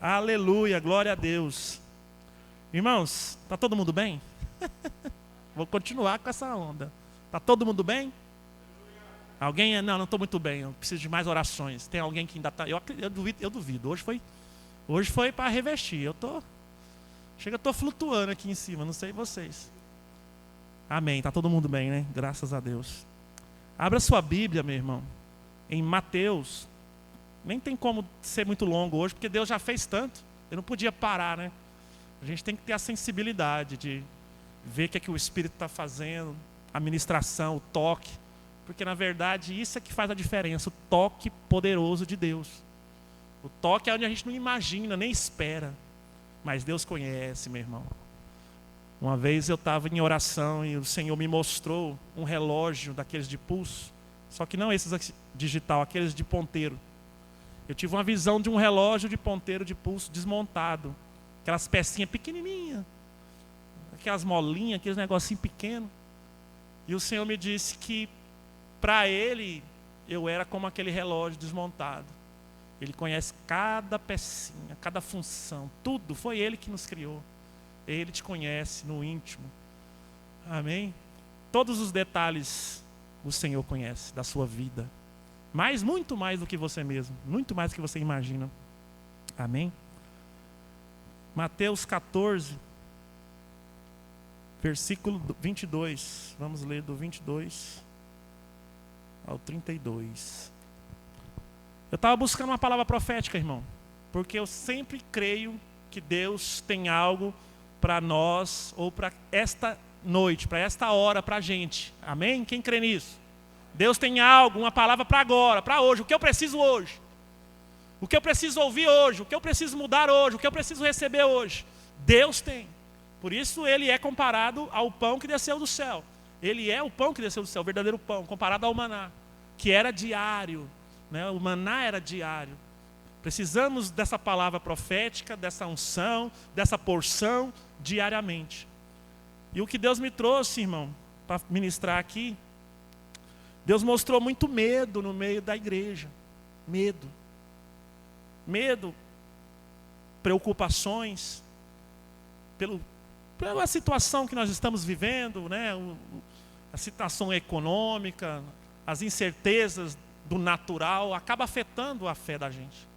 Aleluia, glória a Deus. Irmãos, tá todo mundo bem? Vou continuar com essa onda. Tá todo mundo bem? Alguém? Não estou muito bem. Eu preciso de mais orações. Tem alguém que ainda está? Eu duvido. Hoje foi para revestir. Eu estou flutuando aqui em cima. Não sei vocês. Amém. Tá todo mundo bem, né? Graças a Deus. Abra sua Bíblia, meu irmão, em Mateus. Nem tem como ser muito longo hoje, porque Deus já fez tanto. Eu não podia parar, né? A gente tem que ter a sensibilidade de ver o que é que o Espírito está fazendo, a ministração, o toque. Porque, na verdade, isso é que faz a diferença, o toque poderoso de Deus. O toque é onde a gente não imagina, nem espera. Mas Deus conhece, meu irmão. Uma vez eu estava em oração e o Senhor me mostrou um relógio daqueles de pulso, só que não esses aqui, digital, aqueles de ponteiro. Eu tive uma visão de um relógio de ponteiro de pulso desmontado. Aquelas pecinhas pequenininhas, aquelas molinhas, aqueles negocinhos pequenos. E o Senhor me disse que, para Ele, eu era como aquele relógio desmontado. Ele conhece cada pecinha, cada função, tudo. Foi Ele que nos criou. Ele te conhece no íntimo. Amém? Todos os detalhes o Senhor conhece da sua vida. Mas muito mais do que você mesmo. Muito mais do que você imagina. Amém? Mateus 14, versículo 22. Vamos ler do 22 ao 32. Eu estava buscando uma palavra profética, irmão. Porque eu sempre creio que Deus tem algo para nós, ou para esta noite, para esta hora, para a gente. Amém? Quem crê nisso? Deus tem algo, uma palavra para agora, para hoje. O que eu preciso hoje? O que eu preciso ouvir hoje? O que eu preciso mudar hoje? O que eu preciso receber hoje? Deus tem. Por isso Ele é comparado ao pão que desceu do céu. Ele é o pão que desceu do céu, o verdadeiro pão, comparado ao maná, que era diário. Né? O maná era diário. Precisamos dessa palavra profética, dessa unção, dessa porção diariamente. E o que Deus me trouxe, irmão, para ministrar aqui, Deus mostrou muito medo no meio da igreja. Medo. Medo, preocupações, pela situação que nós estamos vivendo, né? A situação econômica, as incertezas do natural, acaba afetando a fé da gente.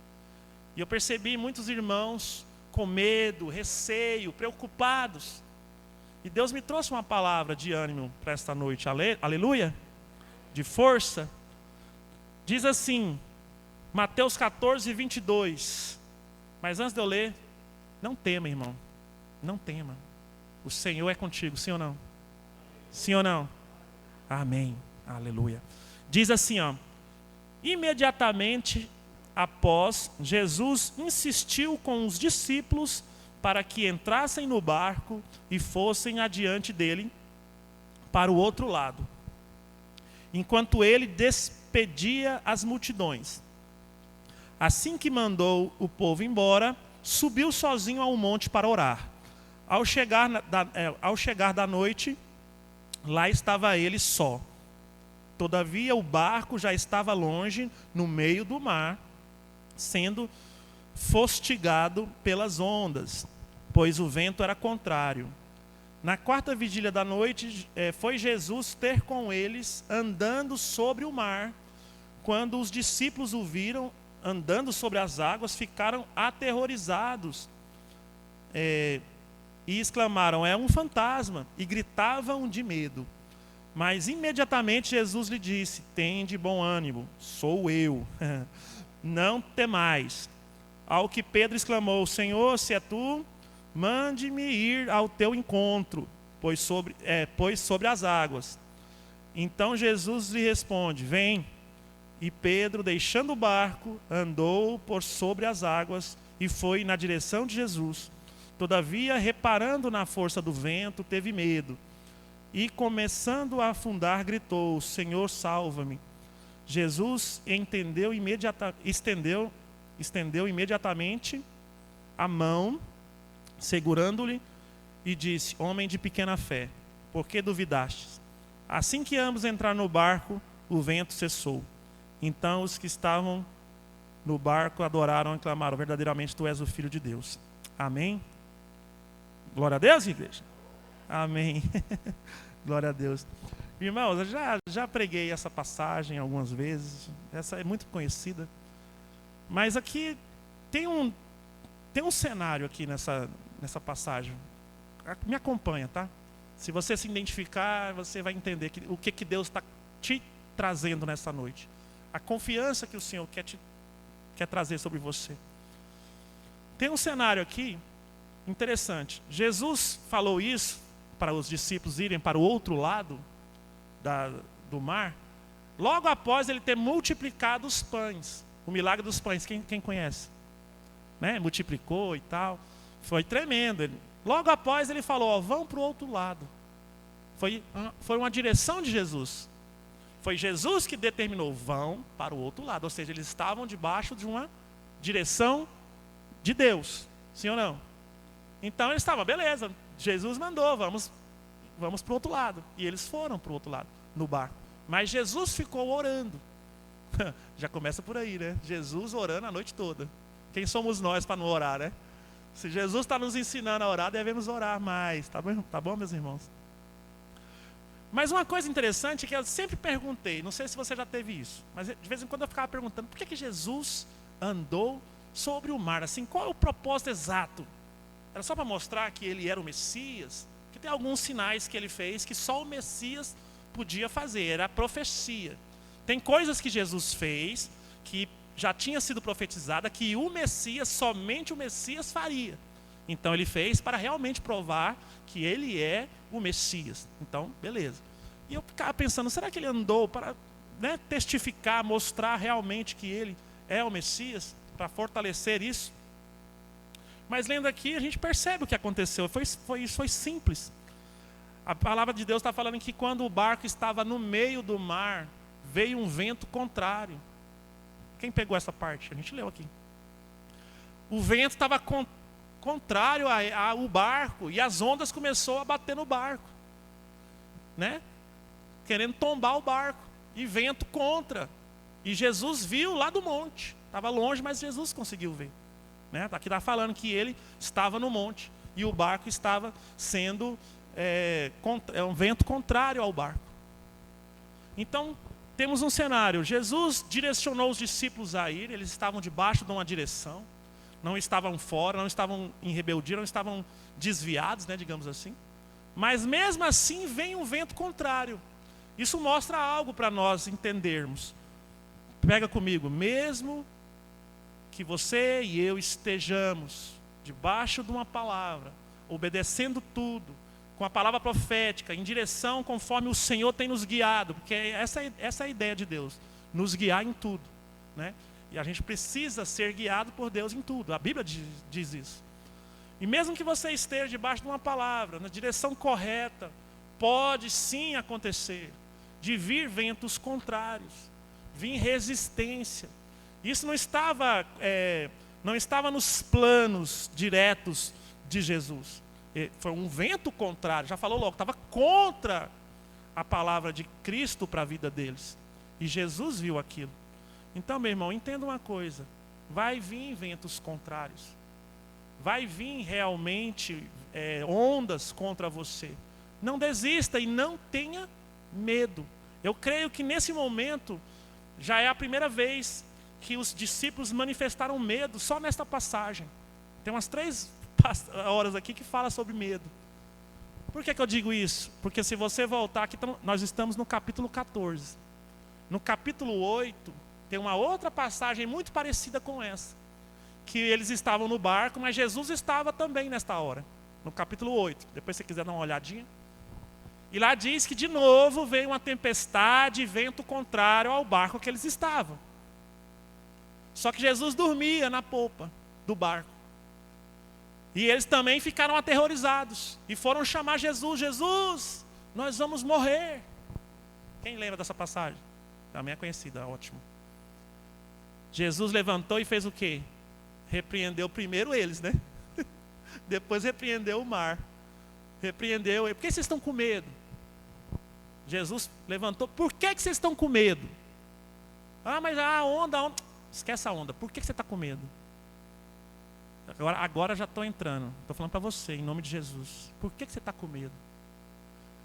E eu percebi muitos irmãos com medo, receio, preocupados. E Deus me trouxe uma palavra de ânimo para esta noite, aleluia, de força. Diz assim, Mateus 14, 22. Mas antes de eu ler, não tema, irmão, não tema. O Senhor é contigo, sim ou não? Sim ou não? Amém, aleluia. Diz assim, ó, imediatamente após, Jesus insistiu com os discípulos para que entrassem no barco e fossem adiante dele para o outro lado, enquanto ele despedia as multidões. Assim que mandou o povo embora, subiu sozinho ao monte para orar. Ao chegar da noite, lá estava ele só. Todavia o barco já estava longe, no meio do mar, sendo fustigado pelas ondas, pois o vento era contrário. Na quarta vigília da noite, foi Jesus ter com eles, andando sobre o mar. Quando os discípulos o viram andando sobre as águas, ficaram aterrorizados e exclamaram, é um fantasma, e gritavam de medo. Mas imediatamente Jesus lhe disse, tende bom ânimo, sou eu. Não temais. Ao que Pedro exclamou, Senhor, se é tu, mande-me ir ao teu encontro, pois sobre as águas. Então Jesus lhe responde, vem. E Pedro, deixando o barco, andou por sobre as águas e foi na direção de Jesus. Todavia, reparando na força do vento, teve medo. E começando a afundar, gritou, Senhor, salva-me. Jesus estendeu imediatamente a mão, segurando-lhe, e disse, homem de pequena fé, por que duvidastes? Assim que ambos entraram no barco, o vento cessou. Então os que estavam no barco adoraram e clamaram: verdadeiramente tu és o Filho de Deus. Amém? Glória a Deus, igreja? Amém. Glória a Deus. Irmãos, eu já preguei essa passagem algumas vezes. Essa é muito conhecida. Mas aqui tem um cenário aqui nessa passagem. Me acompanha, tá? Se você se identificar, você vai entender o que Deus está te trazendo nessa noite. A confiança que o Senhor quer trazer sobre você. Tem um cenário aqui interessante. Jesus falou isso para os discípulos irem para o outro lado do mar, logo após ele ter multiplicado os pães. O milagre dos pães, quem conhece? Né? Multiplicou e tal. Foi tremendo. Logo após ele falou: vão para o outro lado. Foi uma direção de Jesus. Foi Jesus que determinou: vão para o outro lado. Ou seja, eles estavam debaixo de uma direção de Deus. Sim ou não? Então eles estavam: beleza, Jesus mandou, vamos para o outro lado. E eles foram para o outro lado, no barco. Mas Jesus ficou orando. Já começa por aí, né? Jesus orando a noite toda. Quem somos nós para não orar, né? Se Jesus está nos ensinando a orar, devemos orar mais. Tá bom, meus irmãos? Mas uma coisa interessante é que eu sempre perguntei, não sei se você já teve isso, mas de vez em quando eu ficava perguntando: por que Jesus andou sobre o mar? Assim, qual é o propósito exato? Era só para mostrar que ele era o Messias? Que tem alguns sinais que ele fez que só o Messias podia fazer, era a profecia. Tem coisas que Jesus fez que já tinha sido profetizada que o Messias, somente o Messias faria. Então ele fez para realmente provar que ele é o Messias. Então, beleza. E eu ficava pensando: será que ele andou para testificar, mostrar realmente que ele é o Messias, para fortalecer isso? Mas lendo aqui, a gente percebe o que aconteceu. Foi simples. A palavra de Deus está falando que quando o barco estava no meio do mar, veio um vento contrário. Quem pegou essa parte? A gente leu aqui. O vento estava contrário ao barco, e as ondas começaram a bater no barco, né? Querendo tombar o barco, e vento contra. E Jesus viu lá do monte. Estava longe, mas Jesus conseguiu ver, né? Aqui está falando que ele estava no monte e o barco estava sendo um vento contrário ao barco. Então temos um cenário: Jesus direcionou os discípulos a ir, eles estavam debaixo de uma direção, não estavam fora, não estavam em rebeldia, não estavam desviados, né, digamos assim. Mas mesmo assim vem um vento contrário. Isso mostra algo para nós entendermos. Pega comigo: mesmo que você e eu estejamos debaixo de uma palavra, obedecendo tudo, com a palavra profética, em direção conforme o Senhor tem nos guiado, porque essa é a ideia de Deus, nos guiar em tudo, né? E a gente precisa ser guiado por Deus em tudo. A Bíblia diz isso. E mesmo que você esteja debaixo de uma palavra, na direção correta, pode sim acontecer de vir ventos contrários, vir resistência. Isso não estava nos planos diretos de Jesus. Foi um vento contrário, já falou logo, estava contra a palavra de Cristo para a vida deles. E Jesus viu aquilo. Então, meu irmão, entenda uma coisa: vai vir ventos contrários, vai vir realmente ondas contra você. Não desista e não tenha medo. Eu creio que nesse momento já é a primeira vez que os discípulos manifestaram medo só nesta passagem. Tem umas 3 horas aqui que fala sobre medo. Por que eu digo isso? Porque se você voltar aqui, nós estamos no capítulo 14. No capítulo 8, tem uma outra passagem muito parecida com essa, que eles estavam no barco, mas Jesus estava também nesta hora. No capítulo 8, depois se você quiser dar uma olhadinha. E lá diz que de novo veio uma tempestade e vento contrário ao barco que eles estavam. Só que Jesus dormia na polpa do barco. E eles também ficaram aterrorizados. E foram chamar Jesus: Jesus, nós vamos morrer. Quem lembra dessa passagem? Também é conhecida, ótimo. Jesus levantou e fez o quê? Repreendeu primeiro eles, né? Depois repreendeu o mar. Repreendeu. Por que vocês estão com medo? Jesus levantou: por que vocês estão com medo? Mas a onda. Esquece a onda. Por que você está com medo? Agora já estou entrando. Estou falando para você, em nome de Jesus. Por que você está com medo?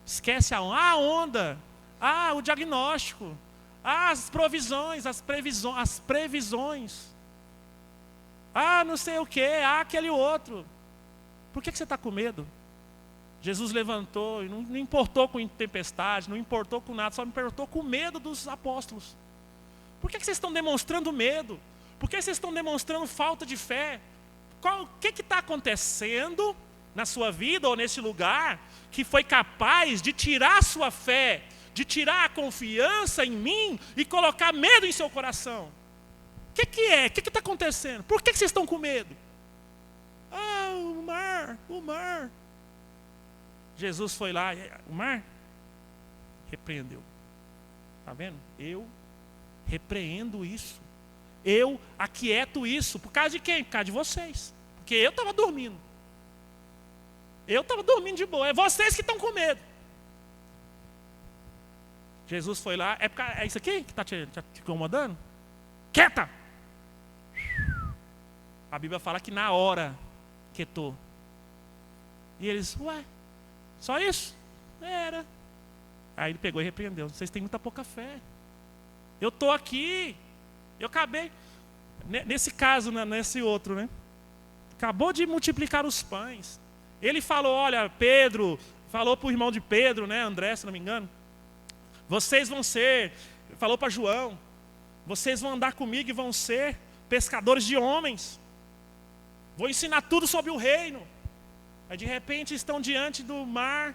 Esquece a onda. Ah, a onda. Ah, o diagnóstico. Ah, as provisões, as previsões. Ah, não sei o que. Ah, aquele outro. Por que você está com medo? Jesus levantou e não importou com tempestade, não importou com nada, só importou com o medo dos apóstolos. Por que vocês estão demonstrando medo? Por que vocês estão demonstrando falta de fé? O que está acontecendo na sua vida ou nesse lugar que foi capaz de tirar a sua fé, de tirar a confiança em mim e colocar medo em seu coração? O que é? O que está acontecendo? Por que vocês estão com medo? Ah, o mar. Jesus foi lá, o mar repreendeu. Está vendo? Eu repreendo isso. Eu aquieto isso. Por causa de quem? Por causa de vocês. Porque eu estava dormindo. Eu estava dormindo de boa. É vocês que estão com medo. Jesus foi lá. É isso aqui que está te incomodando? Quieta! A Bíblia fala que na hora quietou. E eles, ué, só isso? Era. Aí ele pegou e repreendeu. Vocês têm muita pouca fé. Eu estou aqui. Eu acabei. Nesse caso, nesse outro, né? Acabou de multiplicar os pães. Ele falou, olha, Pedro, falou para o irmão de Pedro, né, André, se não me engano. Vocês vão ser, falou para João, vocês vão andar comigo e vão ser pescadores de homens. Vou ensinar tudo sobre o reino. Aí de repente estão diante do mar,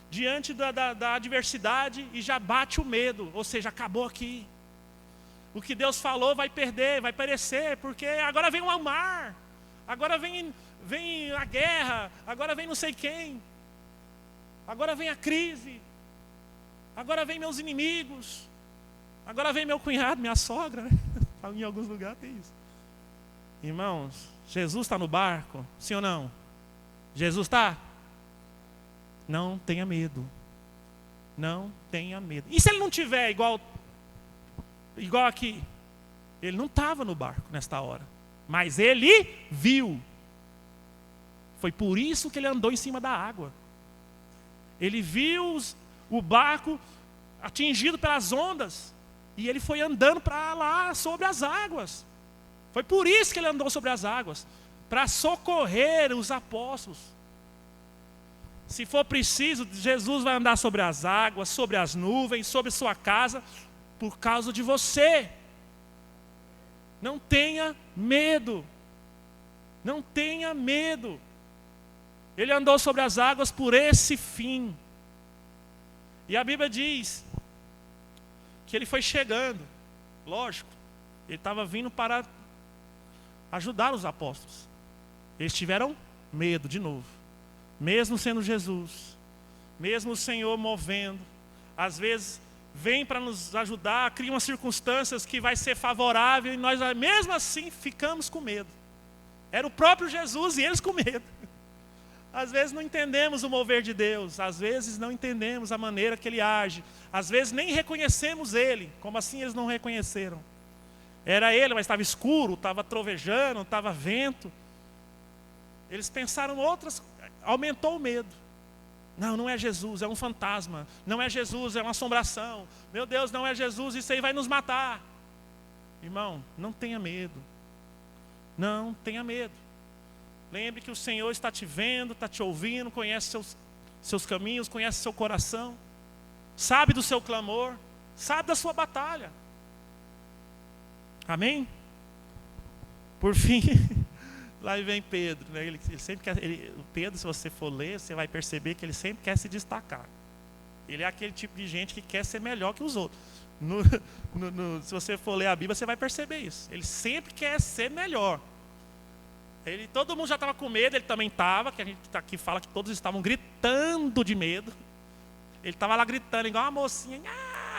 diante da adversidade e já bate o medo. Ou seja, acabou aqui. O que Deus falou vai perder, vai perecer, porque agora vem o mar. Agora vem a guerra, agora vem não sei quem. Agora vem a crise. Agora vem meus inimigos. Agora vem meu cunhado, minha sogra. Né? Em alguns lugares tem isso. Irmãos, Jesus está no barco? Sim ou não? Jesus está? Não tenha medo. Não tenha medo. E se ele não tiver igual aqui? Ele não estava no barco nesta hora. Mas ele viu. Foi por isso que ele andou em cima da água. Ele viu o barco atingido pelas ondas. E ele foi andando para lá sobre as águas. Foi por isso que ele andou sobre as águas. Para socorrer os apóstolos. Se for preciso, Jesus vai andar sobre as águas, sobre as nuvens, sobre sua casa, por causa de você. Não tenha medo. Não tenha medo. Ele andou sobre as águas por esse fim. E a Bíblia diz que ele foi chegando. Lógico, ele estava vindo para ajudar os apóstolos. Eles tiveram medo de novo. Mesmo sendo Jesus, mesmo o Senhor movendo, às vezes vem para nos ajudar, cria umas circunstâncias que vai ser favorável e nós mesmo assim ficamos com medo. Era o próprio Jesus e eles com medo. Às vezes não entendemos o mover de Deus, às vezes não entendemos a maneira que Ele age, às vezes nem reconhecemos Ele, como assim eles não reconheceram? Era Ele, mas estava escuro, estava trovejando, estava vento. Eles pensaram outras, aumentou o medo. Não é Jesus, é um fantasma. Não é Jesus, é uma assombração. Meu Deus, não é Jesus, isso aí vai nos matar. Irmão, não tenha medo. Não tenha medo. Lembre que o Senhor está te vendo, está te ouvindo, conhece seus caminhos, conhece seu coração. Sabe do seu clamor, sabe da sua batalha. Amém? Por fim, lá vem Pedro, né? Ele sempre quer, o Pedro, se você for ler, você vai perceber que ele sempre quer se destacar. Ele é aquele tipo de gente que quer ser melhor que os outros. Se você for ler a Bíblia, você vai perceber isso. Ele sempre quer ser melhor. Todo mundo já estava com medo, ele também estava, que a gente aqui fala que todos estavam gritando de medo. Ele estava lá gritando, igual uma mocinha.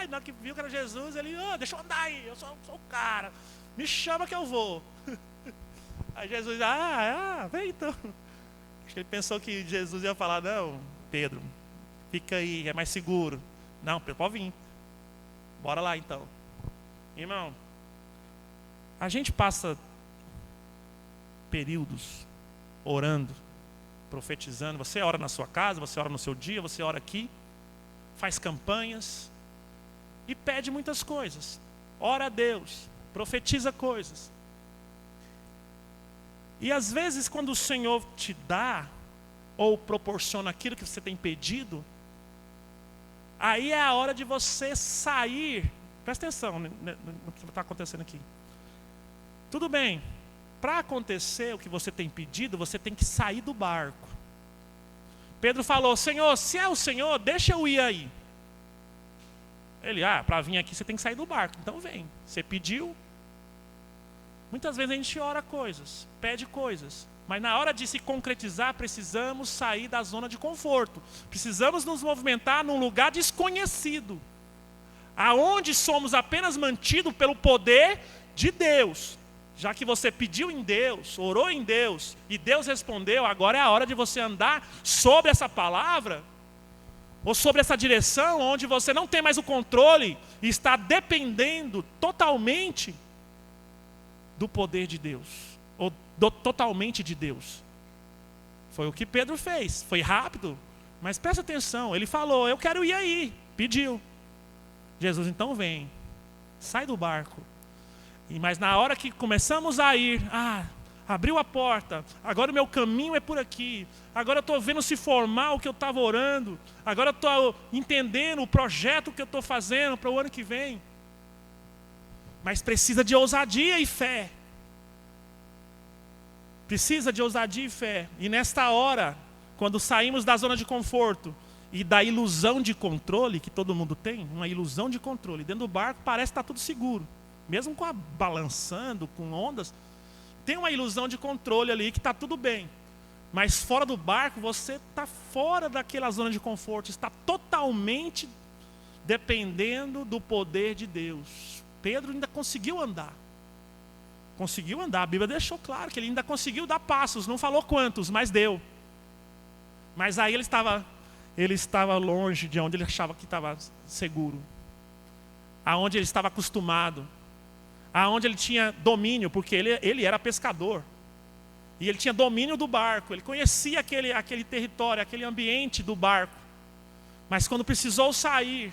Na hora que viu que era Jesus, ele, deixa eu andar aí, eu sou o cara. Me chama que eu vou. Aí Jesus, vem então. Acho que ele pensou que Jesus ia falar, não, Pedro, fica aí, é mais seguro. Não, Pedro, pode vir. Bora lá então. Irmão, A gente passa períodos orando, profetizando. Você ora na sua casa, você ora no seu dia, você ora aqui, faz campanhas e pede muitas coisas. Ora a Deus, profetiza coisas. E às vezes quando o Senhor te dá ou proporciona aquilo que você tem pedido, aí é a hora de você sair. Presta atenção no que está acontecendo aqui. Tudo bem, para acontecer o que você tem pedido, você tem que sair do barco. Pedro falou: Senhor, se é o Senhor, deixa eu ir aí. Ele, para vir aqui você tem que sair do barco. Então vem, você pediu. Muitas vezes a gente ora coisas, pede coisas, mas na hora de se concretizar, precisamos sair da zona de conforto. Precisamos nos movimentar num lugar desconhecido, aonde somos apenas mantidos pelo poder de Deus. Já que você pediu em Deus, orou em Deus, e Deus respondeu, agora é a hora de você andar sobre essa palavra, ou sobre essa direção, onde você não tem mais o controle, e está dependendo totalmente do poder de Deus, ou totalmente de Deus. Foi o que Pedro fez, foi rápido, mas presta atenção, ele falou: eu quero ir aí, pediu. Jesus, então vem, sai do barco. Mas na hora que começamos a ir, abriu a porta, agora o meu caminho é por aqui, agora eu estou vendo se formar o que eu estava orando, agora eu estou entendendo o projeto que eu estou fazendo para o ano que vem. Mas precisa de ousadia e fé. Precisa de ousadia e fé. E nesta hora, quando saímos da zona de conforto e da ilusão de controle que todo mundo tem, uma ilusão de controle, dentro do barco parece que está tudo seguro. Mesmo balançando, com ondas, tem uma ilusão de controle ali que está tudo bem. Mas fora do barco, você está fora daquela zona de conforto, está totalmente dependendo do poder de Deus. Pedro ainda conseguiu andar. Conseguiu andar, a Bíblia deixou claro que ele ainda conseguiu dar passos, não falou quantos, mas deu. Mas aí ele estava longe de onde ele achava que estava seguro. Aonde ele estava acostumado. Aonde ele tinha domínio, porque ele era pescador. E ele tinha domínio do barco, ele conhecia aquele território, aquele ambiente do barco. Mas quando precisou sair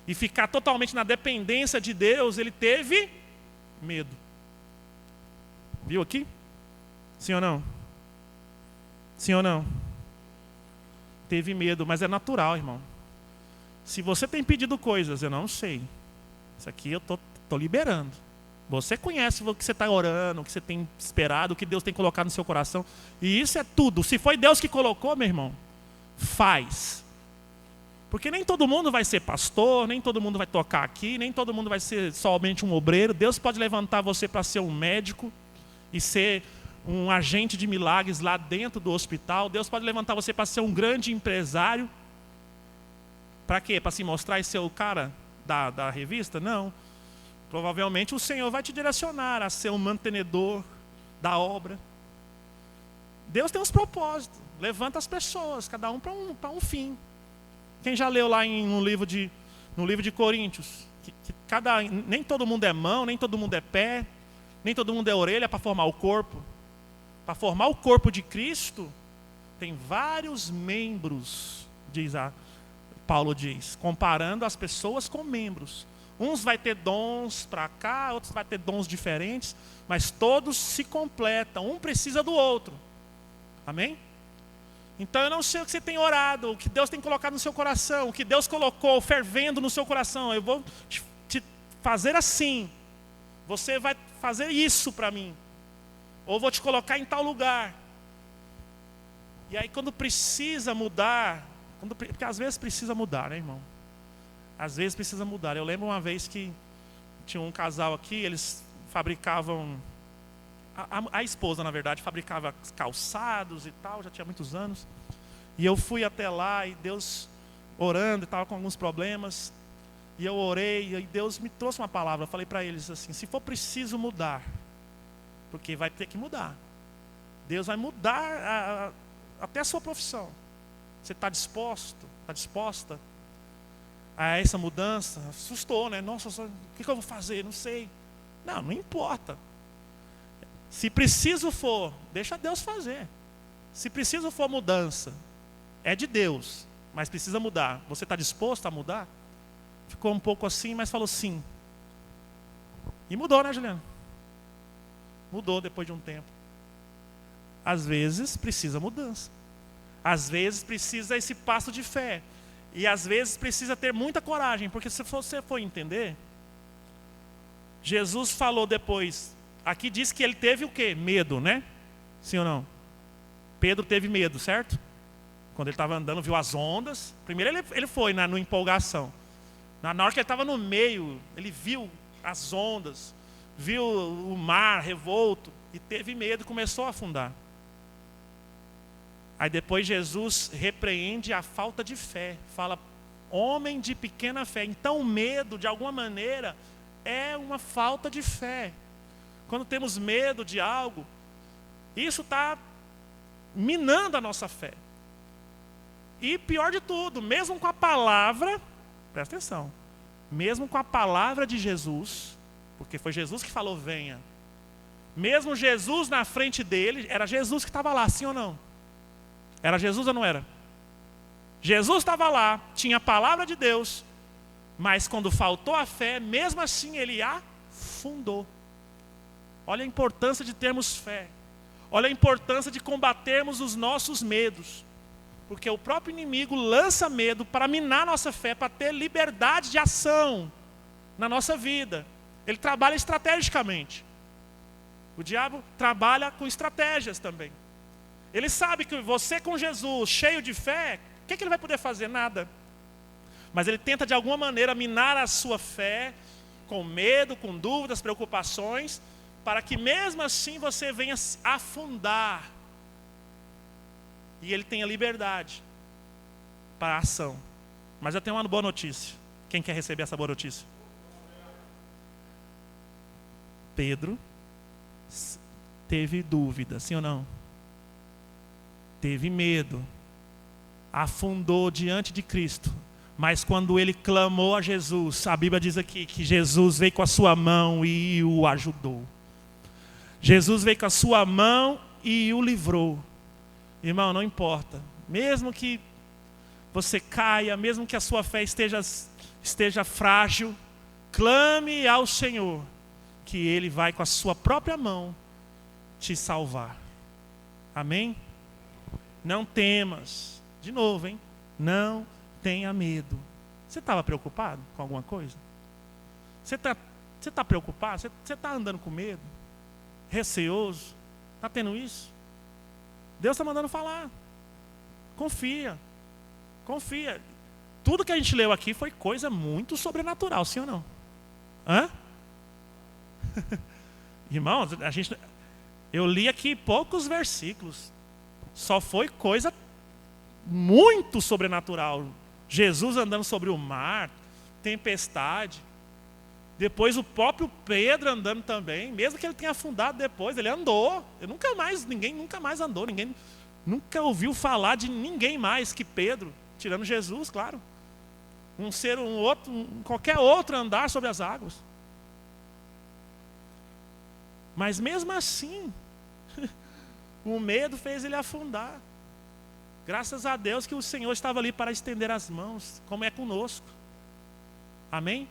e ficar totalmente na dependência de Deus, ele teve medo. Viu aqui? Sim ou não? Sim ou não? Teve medo, mas é natural, irmão. Se você tem pedido coisas, eu não sei. Isso aqui eu estou liberando. Você conhece o que você está orando, o que você tem esperado, o que Deus tem colocado no seu coração. E isso é tudo. Se foi Deus que colocou, meu irmão, faz. Porque nem todo mundo vai ser pastor, nem todo mundo vai tocar aqui, nem todo mundo vai ser somente um obreiro. Deus pode levantar você para ser um médico e ser um agente de milagres lá dentro do hospital. Deus pode levantar você para ser um grande empresário. Para quê? Para se mostrar e ser o cara da revista? Não. Provavelmente o Senhor vai te direcionar a ser um mantenedor da obra. Deus tem uns propósitos. Levanta as pessoas, cada um para um fim. Quem já leu lá no livro de Coríntios? Nem todo mundo é mão, nem todo mundo é pé, nem todo mundo é orelha para formar o corpo. Para formar o corpo de Cristo, tem vários membros, Paulo diz, comparando as pessoas com membros. Uns vai ter dons para cá, outros vai ter dons diferentes, mas todos se completam, um precisa do outro. Amém? Então eu não sei o que você tem orado, o que Deus tem colocado no seu coração, o que Deus colocou fervendo no seu coração. Eu vou te fazer assim, você vai fazer isso para mim, ou vou te colocar em tal lugar. E aí quando precisa mudar, porque às vezes precisa mudar, né, irmão? Às vezes precisa mudar. Eu lembro uma vez que tinha um casal aqui, eles fabricavam, a esposa na verdade fabricava calçados e tal, já tinha muitos anos. E eu fui até lá e Deus orando, estava com alguns problemas. E eu orei e Deus me trouxe uma palavra. Eu falei para eles assim: se for preciso mudar, porque vai ter que mudar. Deus vai mudar até a sua profissão. Você está disposto? Está disposta a essa mudança? Assustou, né? Nossa, o que eu vou fazer? Não sei. Não importa. Se preciso for, deixa Deus fazer. Se preciso for mudança, é de Deus, mas precisa mudar. Você está disposto a mudar? Ficou um pouco assim, mas falou sim. E mudou, né, Juliana? Mudou depois de um tempo. Às vezes precisa mudança. Às vezes precisa esse passo de fé. E às vezes precisa ter muita coragem, porque se você for entender, Jesus falou depois, aqui diz que ele teve o quê? Medo, né? Sim ou não? Pedro teve medo, certo? Quando ele estava andando, viu as ondas. Primeiro ele foi na empolgação. Na hora que ele estava no meio, ele viu as ondas, viu o mar revolto e teve medo e começou a afundar. Aí depois Jesus repreende a falta de fé. Fala, homem de pequena fé. Então o medo, de alguma maneira, é uma falta de fé. Quando temos medo de algo, isso está minando a nossa fé. E pior de tudo, mesmo com a palavra, presta atenção, mesmo com a palavra de Jesus, porque foi Jesus que falou venha, mesmo Jesus na frente dele, era Jesus que estava lá, sim ou não? Era Jesus ou não era? Jesus estava lá, tinha a palavra de Deus, mas quando faltou a fé, mesmo assim ele afundou. Olha a importância de termos fé. Olha a importância de combatermos os nossos medos. Porque o próprio inimigo lança medo para minar nossa fé, para ter liberdade de ação na nossa vida. Ele trabalha estrategicamente. O diabo trabalha com estratégias também. Ele sabe que você com Jesus, cheio de fé, o que ele vai poder fazer? Nada. Mas ele tenta de alguma maneira minar a sua fé, com medo, com dúvidas, preocupações, para que mesmo assim você venha afundar. E ele tenha liberdade para a ação. Mas eu tenho uma boa notícia. Quem quer receber essa boa notícia? Pedro teve dúvida, sim ou não? Teve medo. Afundou diante de Cristo. Mas quando ele clamou a Jesus, a Bíblia diz aqui que Jesus veio com a sua mão e o ajudou. Jesus veio com a sua mão e o livrou. Irmão, não importa. Mesmo que você caia, mesmo que a sua fé esteja frágil, clame ao Senhor, que Ele vai com a sua própria mão te salvar. Amém? Não temas. De novo, hein? Não tenha medo. Você estava preocupado com alguma coisa? Você está preocupado? Você está andando com medo? Receoso? Está tendo isso? Deus está mandando falar. Confia. Confia. Tudo que a gente leu aqui foi coisa muito sobrenatural, sim ou não? Hã? Irmãos, eu li aqui poucos versículos. Só foi coisa muito sobrenatural. Jesus andando sobre o mar, tempestade. Depois o próprio Pedro andando também, mesmo que ele tenha afundado depois, ele andou. Ninguém nunca mais andou, ninguém nunca ouviu falar de ninguém mais que Pedro, tirando Jesus, claro. Qualquer outro andar sobre as águas. Mas mesmo assim, o medo fez ele afundar. Graças a Deus que o Senhor estava ali para estender as mãos, como é conosco. Amém?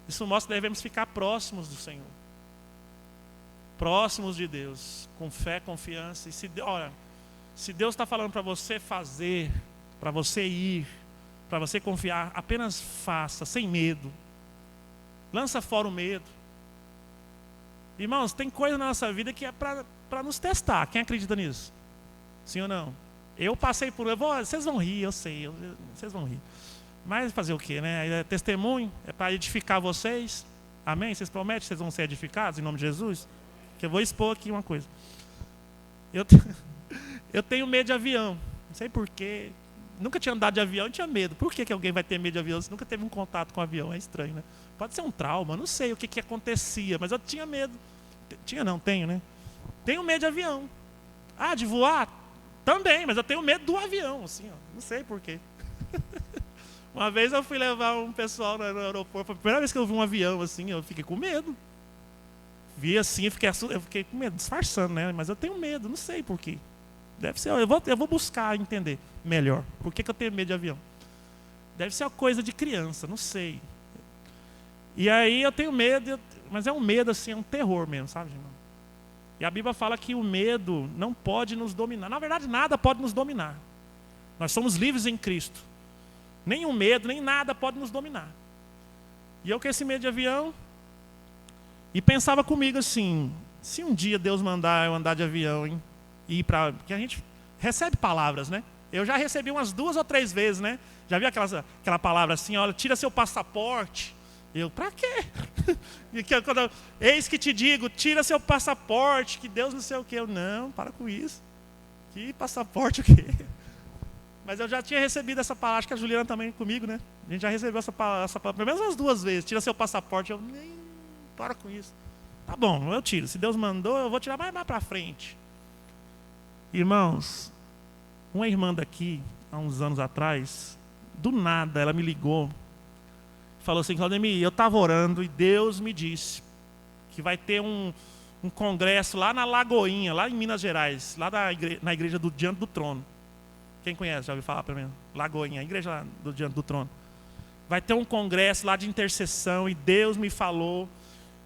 Isso mostra que devemos ficar próximos do Senhor. Próximos de Deus, com fé, confiança. E se Deus está falando para você fazer, para você ir, para você confiar, apenas faça, sem medo. Lança fora o medo. Irmãos, tem coisa na nossa vida que é para nos testar. Quem acredita nisso? Sim ou não? Eu passei por... Vocês vão rir, eu sei. Vocês vão rir. Mas fazer o quê, né? É testemunho, é para edificar vocês. Amém? Vocês prometem que vocês vão ser edificados em nome de Jesus? Que eu vou expor aqui uma coisa. Eu tenho medo de avião. Não sei porquê. Nunca tinha andado de avião e tinha medo. Por que alguém vai ter medo de avião se nunca teve um contato com um avião? É estranho, né? Pode ser um trauma, não sei o que acontecia, mas eu tinha medo. Tenho, né? Tenho medo de avião. De voar? Também, mas eu tenho medo do avião, assim, ó. Não sei porquê. Uma vez eu fui levar um pessoal no aeroporto, foi a primeira vez que eu vi um avião, assim, eu fiquei com medo. vi assim, eu fiquei com medo, disfarçando, né? Mas eu tenho medo, não sei por quê. Deve ser, eu vou buscar entender melhor. Por que eu tenho medo de avião? Deve ser uma coisa de criança, não sei. E aí eu tenho medo, mas é um medo assim, é um terror mesmo, sabe, irmão? E a Bíblia fala que o medo não pode nos dominar. Na verdade, nada pode nos dominar. Nós somos livres em Cristo. Nenhum medo, nem nada pode nos dominar. E eu com esse medo de avião, e pensava comigo assim, se um dia Deus mandar eu andar de avião, hein? E ir para, porque a gente recebe palavras, né? Eu já recebi umas 2 ou 3 vezes, né? Já viu aquela palavra assim, olha, tira seu passaporte. Eu, pra quê? Eis que te digo, tira seu passaporte, que Deus não sei o quê. Eu, não, para com isso. Que passaporte o quê? Mas eu já tinha recebido essa palavra, acho que a Juliana também comigo, né? A gente já recebeu essa palavra pelo menos umas 2 vezes. Tira seu passaporte. Eu, nem, para com isso. Tá bom, eu tiro. Se Deus mandou, eu vou tirar mais para frente. Irmãos, uma irmã daqui, há uns anos atrás, do nada, ela me ligou. Falou assim, Claudemir, eu estava orando e Deus me disse que vai ter um congresso lá na Lagoinha, lá em Minas Gerais, lá na igreja do Diante do Trono. Quem conhece, já ouviu falar para mim? Lagoinha, a igreja lá do Diante do Trono. Vai ter um congresso lá de intercessão e Deus me falou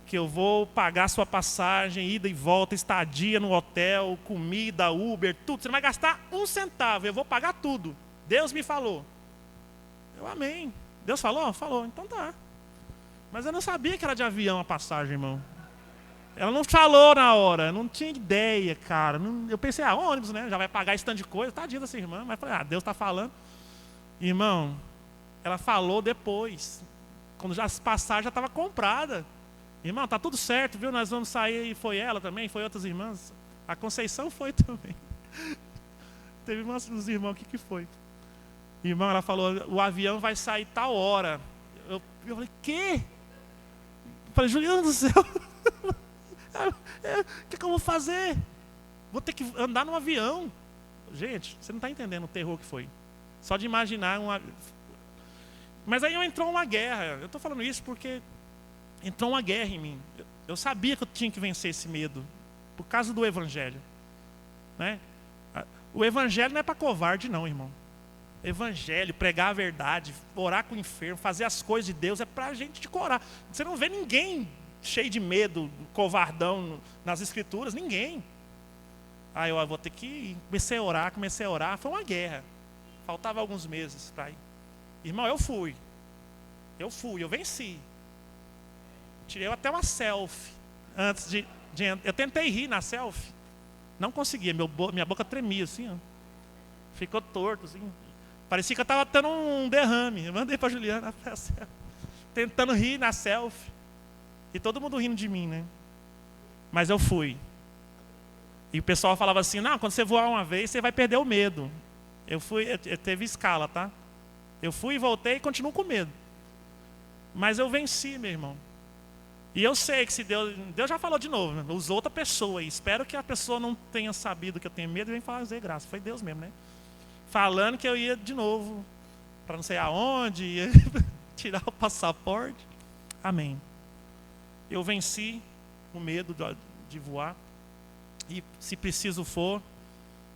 que eu vou pagar sua passagem, ida e volta, estadia no hotel, comida, Uber, tudo. Você não vai gastar 1 centavo, eu vou pagar tudo. Deus me falou. Eu, amém. Deus falou? Falou, então tá. Mas eu não sabia que era de avião a passagem, irmão. Ela não falou na hora, eu não tinha ideia, cara. Eu pensei, ônibus, né? Já vai pagar esse tanto de coisa, tadinha dessa irmã. Mas falei, Deus está falando. Irmão, ela falou depois. Quando já as passagens já estavam compradas. Irmão, tá tudo certo, viu? Nós vamos sair, e foi ela também, foi outras irmãs. A Conceição foi também. Teve uns irmãos, o que foi? Irmão, ela falou, o avião vai sair tal hora. Eu falei, quê? Eu falei, Juliana do céu, o que eu vou fazer? Vou ter que andar no avião. Gente, você não está entendendo o terror que foi. Só de imaginar uma... Mas aí entrou uma guerra. Eu estou falando isso porque entrou uma guerra em mim. Eu sabia que eu tinha que vencer esse medo por causa do Evangelho, né? O Evangelho não é para covarde não, irmão. Evangelho, pregar a verdade, orar com o enfermo, fazer as coisas de Deus é para gente de coragem. Você não vê ninguém cheio de medo, covardão nas escrituras, ninguém. Aí eu vou ter que ir. Comecei a orar, foi uma guerra. Faltava alguns meses para ir. Irmão, eu fui, eu venci. Tirei até uma selfie antes de eu tentei rir na selfie, não conseguia, minha boca tremia assim, ó. Ficou torto assim. Parecia que eu estava tendo um derrame. Eu mandei para a Juliana tentando rir na selfie. E todo mundo rindo de mim, né? Mas eu fui. E o pessoal falava assim, não, quando você voar uma vez, você vai perder o medo. Eu teve escala, tá? Eu fui e voltei e continuo com medo. Mas eu venci, meu irmão. E eu sei que se Deus já falou de novo, né? Usou outra pessoa. E espero que a pessoa não tenha sabido que eu tenho medo e vem fazer graça. Foi Deus mesmo, né? Falando que eu ia de novo, para não sei aonde, ia tirar o passaporte. Amém. Eu venci o medo de voar. E se preciso for,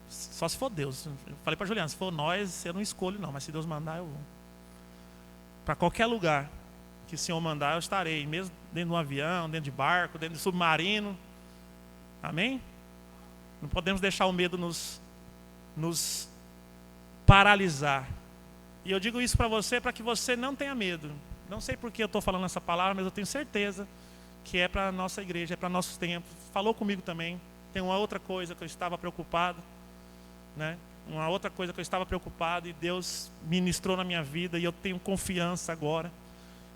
só se for Deus. Eu falei para Juliana, se for nós, eu não escolho não, mas se Deus mandar, eu vou. Para qualquer lugar que o Senhor mandar, eu estarei. Mesmo dentro de um avião, dentro de barco, dentro de submarino. Amém? Não podemos deixar o medo nos paralisar. E eu digo isso para você, para que você não tenha medo. Não sei por que eu estou falando essa palavra, mas eu tenho certeza que é para a nossa igreja, é para nossos tempos. Falou comigo também. Tem uma outra coisa que eu estava preocupado, né? Uma outra coisa que eu estava preocupado e Deus ministrou na minha vida e eu tenho confiança agora.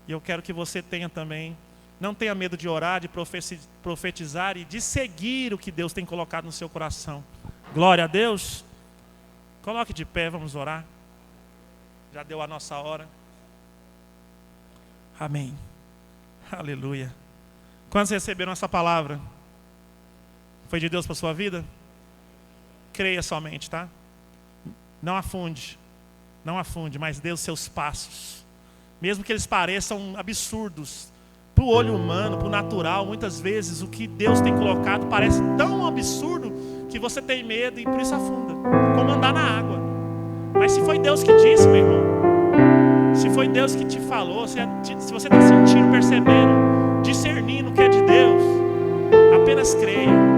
E eu quero que você tenha também. Não tenha medo de orar, de profetizar e de seguir o que Deus tem colocado no seu coração. Glória a Deus. Coloque de pé, vamos orar. Já deu a nossa hora. Amém. Aleluia. Quantos receberam essa palavra? Foi de Deus para a sua vida? Creia somente, tá? Não afunde, mas dê os seus passos. Mesmo que eles pareçam absurdos, para o olho humano, para o natural, muitas vezes o que Deus tem colocado parece tão absurdo que você tem medo e por isso afunda, como andar na água. Mas se foi Deus que disse, meu irmão, se foi Deus que te falou, se você está sentindo, percebendo, discernindo o que é de Deus, apenas creia.